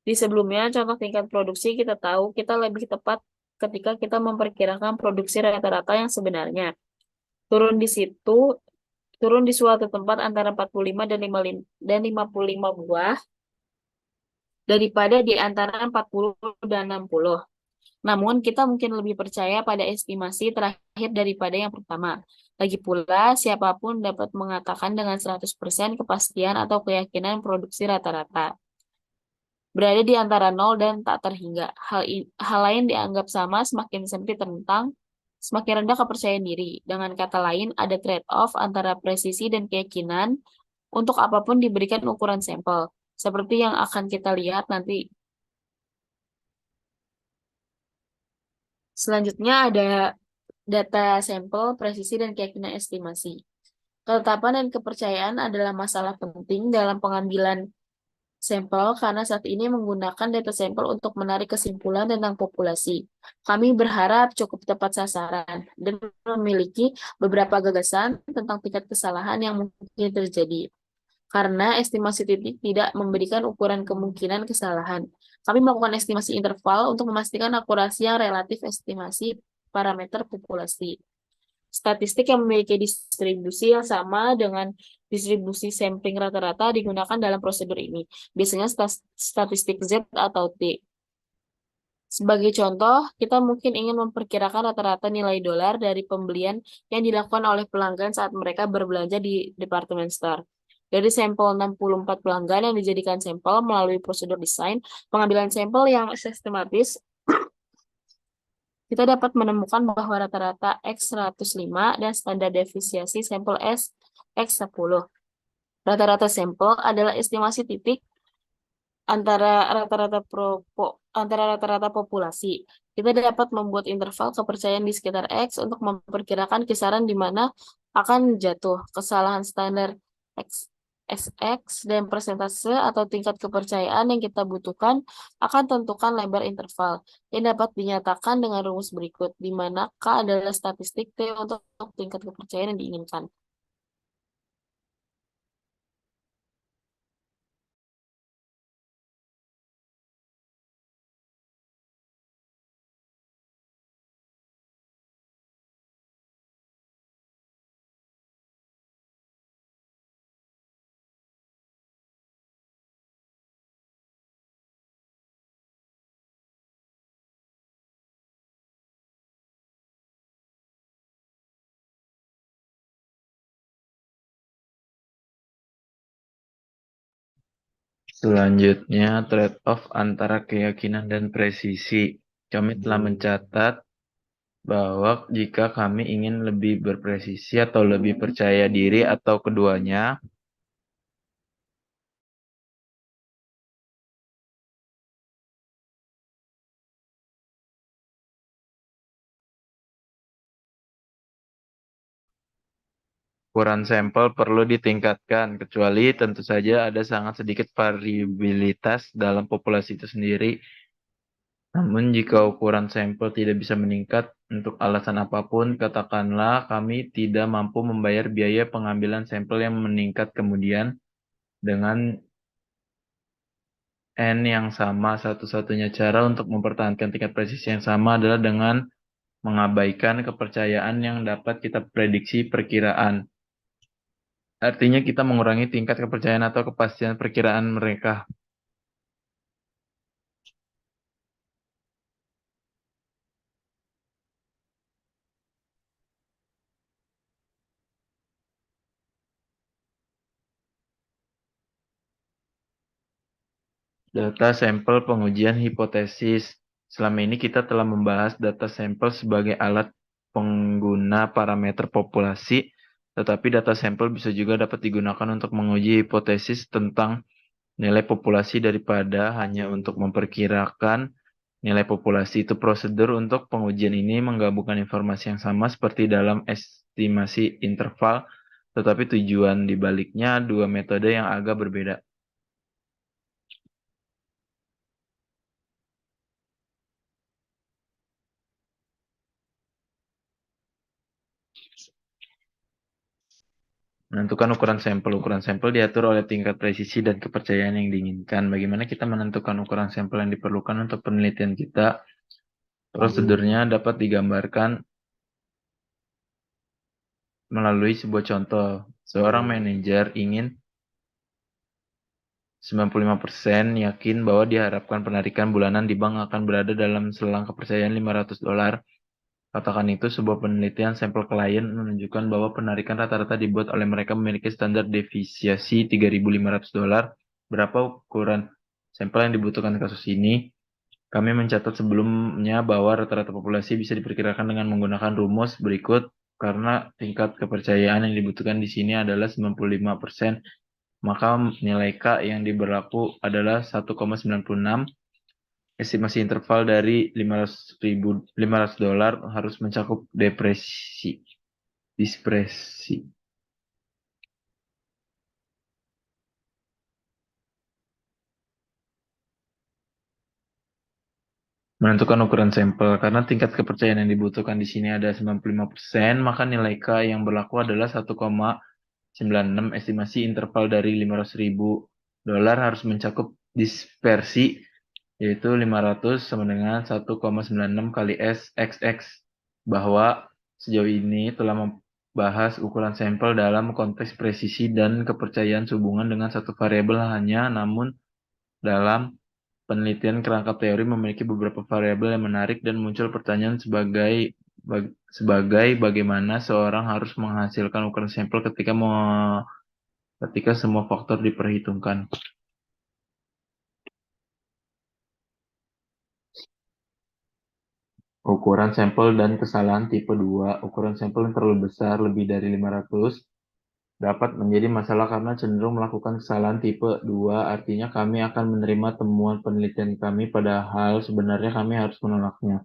Di sebelumnya, contoh tingkat produksi kita tahu kita lebih tepat ketika kita memperkirakan produksi rata-rata yang sebenarnya. Turun di suatu tempat antara 45 dan 55 buah daripada di antara 40 dan 60. Namun, kita mungkin lebih percaya pada estimasi terakhir daripada yang pertama. Lagi pula, siapapun dapat mengatakan dengan 100% kepastian atau keyakinan produksi rata-rata berada di antara 0 dan tak terhingga. Hal lain dianggap sama semakin sempit rentang semakin rendah kepercayaan diri. Dengan kata lain, ada trade-off antara presisi dan keyakinan untuk apapun diberikan ukuran sampel. Seperti yang akan kita lihat nanti. Selanjutnya ada data sampel, presisi, dan keyakinan estimasi. Ketetapan dan kepercayaan adalah masalah penting dalam pengambilan sampel karena saat ini menggunakan data sampel untuk menarik kesimpulan tentang populasi. Kami berharap cukup tepat sasaran dan memiliki beberapa gagasan tentang tingkat kesalahan yang mungkin terjadi. Karena estimasi titik tidak memberikan ukuran kemungkinan kesalahan. Kami melakukan estimasi interval untuk memastikan akurasi yang relatif estimasi parameter populasi. Statistik yang memiliki distribusi yang sama dengan distribusi sampling rata-rata digunakan dalam prosedur ini. Biasanya statistik Z atau T. Sebagai contoh, kita mungkin ingin memperkirakan rata-rata nilai dolar dari pembelian yang dilakukan oleh pelanggan saat mereka berbelanja di department store. Dari sampel 64 pelanggan yang dijadikan sampel melalui prosedur desain, pengambilan sampel yang sistematis, kita dapat menemukan bahwa rata-rata X105 dan standar deviasi sampel X10. Rata-rata sampel adalah estimasi titik antara rata-rata populasi. Kita dapat membuat interval kepercayaan di sekitar X untuk memperkirakan kisaran di mana akan jatuh kesalahan standar X, SX dan persentase atau tingkat kepercayaan yang kita butuhkan akan tentukan lebar interval yang dapat dinyatakan dengan rumus berikut, di mana K adalah statistik T untuk tingkat kepercayaan yang diinginkan. Selanjutnya, trade-off antara keyakinan dan presisi. Kami telah mencatat bahwa jika kami ingin lebih berpresisi atau lebih percaya diri atau keduanya, ukuran sampel perlu ditingkatkan, kecuali tentu saja ada sangat sedikit variabilitas dalam populasi itu sendiri. Namun jika ukuran sampel tidak bisa meningkat untuk alasan apapun, katakanlah kami tidak mampu membayar biaya pengambilan sampel yang meningkat kemudian dengan N yang sama, satu-satunya cara untuk mempertahankan tingkat presisi yang sama adalah dengan mengabaikan kepercayaan yang dapat kita prediksi perkiraan. Artinya kita mengurangi tingkat kepercayaan atau kepastian perkiraan mereka. Data sampel pengujian hipotesis. Selama ini kita telah membahas data sampel sebagai alat pengguna parameter populasi, tetapi data sampel bisa juga dapat digunakan untuk menguji hipotesis tentang nilai populasi daripada hanya untuk memperkirakan nilai populasi. Itu prosedur untuk pengujian ini menggabungkan informasi yang sama seperti dalam estimasi interval, tetapi tujuan dibaliknya dua metode yang agak berbeda. Menentukan ukuran sampel. Ukuran sampel diatur oleh tingkat presisi dan kepercayaan yang diinginkan. Bagaimana kita menentukan ukuran sampel yang diperlukan untuk penelitian kita? Prosedurnya dapat digambarkan melalui sebuah contoh. Seorang manajer ingin 95% yakin bahwa diharapkan penarikan bulanan di bank akan berada dalam selang kepercayaan $500. Katakan itu sebuah penelitian sampel klien menunjukkan bahwa penarikan rata-rata dibuat oleh mereka memiliki standar deviasi $3.500. Berapa ukuran sampel yang dibutuhkan kasus ini? Kami mencatat sebelumnya bahwa rata-rata populasi bisa diperkirakan dengan menggunakan rumus berikut karena tingkat kepercayaan yang dibutuhkan di sini adalah 95%, maka nilai K yang diberlaku adalah 1,96. Estimasi interval dari $500 harus mencakup dispresi. Menentukan ukuran sampel. Karena tingkat kepercayaan yang dibutuhkan di sini ada 95%, maka nilai K yang berlaku adalah 1,96. Estimasi interval dari $500.000 harus mencakup dispersi, yaitu 500 sama dengan 1,96 kali SXX. Bahwa sejauh ini telah membahas ukuran sampel dalam konteks presisi dan kepercayaan sehubungan dengan satu variabel hanya, namun dalam penelitian kerangka teori memiliki beberapa variabel yang menarik dan muncul pertanyaan sebagai bagaimana seorang harus menghasilkan ukuran sampel ketika semua faktor diperhitungkan. Ukuran sampel dan kesalahan tipe 2. Ukuran sampel yang terlalu besar, lebih dari 500, dapat menjadi masalah karena cenderung melakukan kesalahan tipe 2. Artinya kami akan menerima temuan penelitian kami, padahal sebenarnya kami harus menolaknya.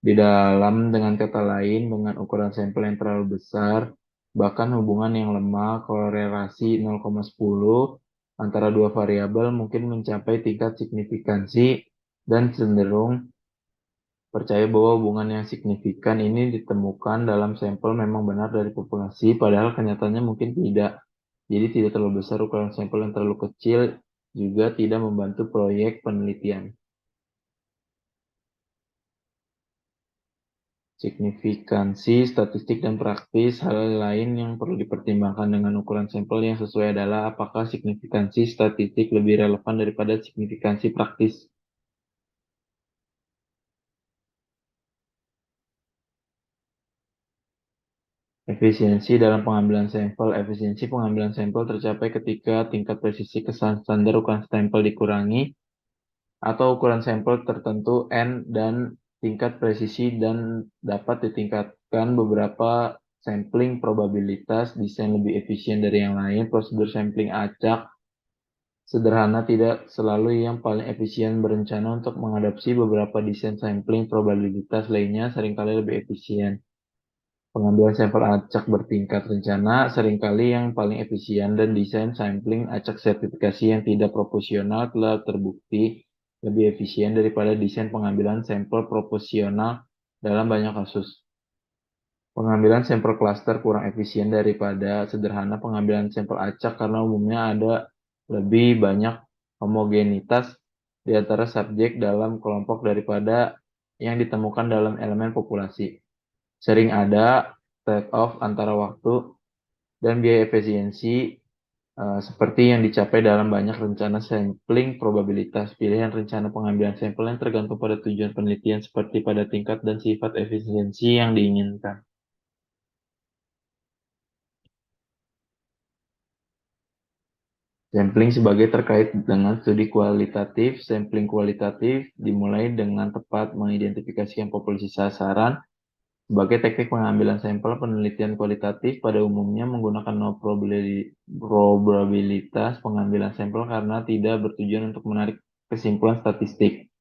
Dengan kata lain, dengan ukuran sampel yang terlalu besar, bahkan hubungan yang lemah, korelasi 0,10 antara dua variabel mungkin mencapai tingkat signifikansi, dan cenderung percaya bahwa hubungan yang signifikan ini ditemukan dalam sampel memang benar dari populasi, padahal kenyataannya mungkin tidak. Jadi tidak terlalu besar ukuran sampel yang terlalu kecil juga tidak membantu proyek penelitian. Signifikansi, statistik, dan praktis. Hal lain yang perlu dipertimbangkan dengan ukuran sampel yang sesuai adalah apakah signifikansi statistik lebih relevan daripada signifikansi praktis. Efisiensi dalam pengambilan sampel. Efisiensi pengambilan sampel tercapai ketika tingkat presisi kesalahan standar ukuran sampel dikurangi, atau ukuran sampel tertentu N dan tingkat presisi, dan dapat ditingkatkan beberapa sampling probabilitas, desain lebih efisien dari yang lain. Prosedur sampling acak sederhana tidak selalu yang paling efisien. Berencana untuk mengadopsi beberapa desain sampling probabilitas lainnya seringkali lebih efisien. Pengambilan sampel acak bertingkat rencana seringkali yang paling efisien, dan desain sampling acak sertifikasi yang tidak proporsional telah terbukti lebih efisien daripada desain pengambilan sampel proporsional dalam banyak kasus. Pengambilan sampel klaster kurang efisien daripada sederhana pengambilan sampel acak karena umumnya ada lebih banyak homogenitas di antara subjek dalam kelompok daripada yang ditemukan dalam elemen populasi. Sering ada trade-off antara waktu dan biaya efisiensi seperti yang dicapai dalam banyak rencana sampling probabilitas. Pilihan rencana pengambilan sampel yang tergantung pada tujuan penelitian seperti pada tingkat dan sifat efisiensi yang diinginkan. Sampling sebagai terkait dengan studi kualitatif. Sampling kualitatif dimulai dengan tepat mengidentifikasikan populasi sasaran. Sebagai teknik pengambilan sampel, penelitian kualitatif pada umumnya menggunakan probabilitas pengambilan sampel karena tidak bertujuan untuk menarik kesimpulan statistik.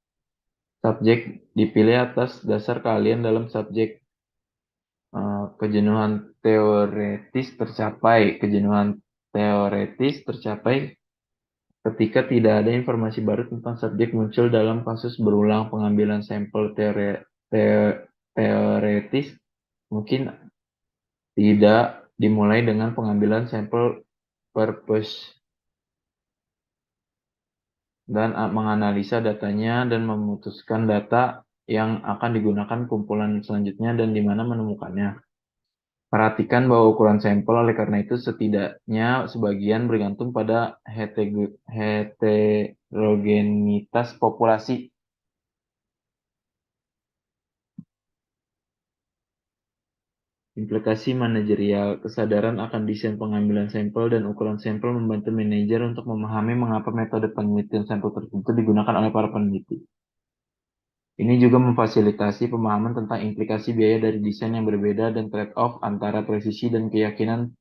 Subjek dipilih atas dasar keahlian dalam subjek. Kejenuhan teoretis tercapai ketika tidak ada informasi baru tentang subjek muncul dalam kasus berulang. Pengambilan sampel teoretis mungkin tidak dimulai dengan pengambilan sampel purpose dan menganalisa datanya dan memutuskan data yang akan digunakan kumpulan selanjutnya dan di mana menemukannya. Perhatikan bahwa ukuran sampel oleh karena itu setidaknya sebagian bergantung pada heterogenitas populasi. Implikasi manajerial. Kesadaran akan desain pengambilan sampel dan ukuran sampel membantu manajer untuk memahami mengapa metode penelitian sampel tertentu digunakan oleh para peneliti. Ini juga memfasilitasi pemahaman tentang implikasi biaya dari desain yang berbeda dan trade-off antara presisi dan keyakinan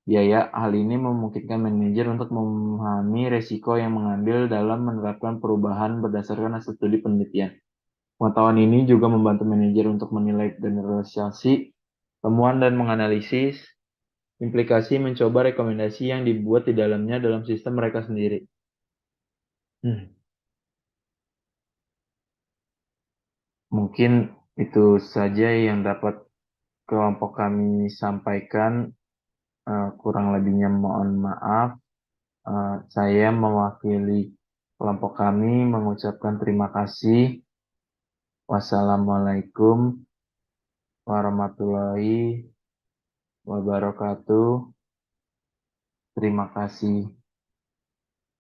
biaya. Hal ini memungkinkan manajer untuk memahami resiko yang mengambil dalam menerapkan perubahan berdasarkan hasil studi penelitian. Pengetahuan ini juga membantu manajer untuk menilai generalisasi temuan dan menganalisis implikasi mencoba rekomendasi yang dibuat di dalamnya dalam sistem mereka sendiri. Mungkin itu saja yang dapat kelompok kami sampaikan. Kurang lebihnya mohon maaf. Saya mewakili kelompok kami mengucapkan terima kasih. Wassalamualaikum warahmatullahi wabarakatuh. Terima kasih.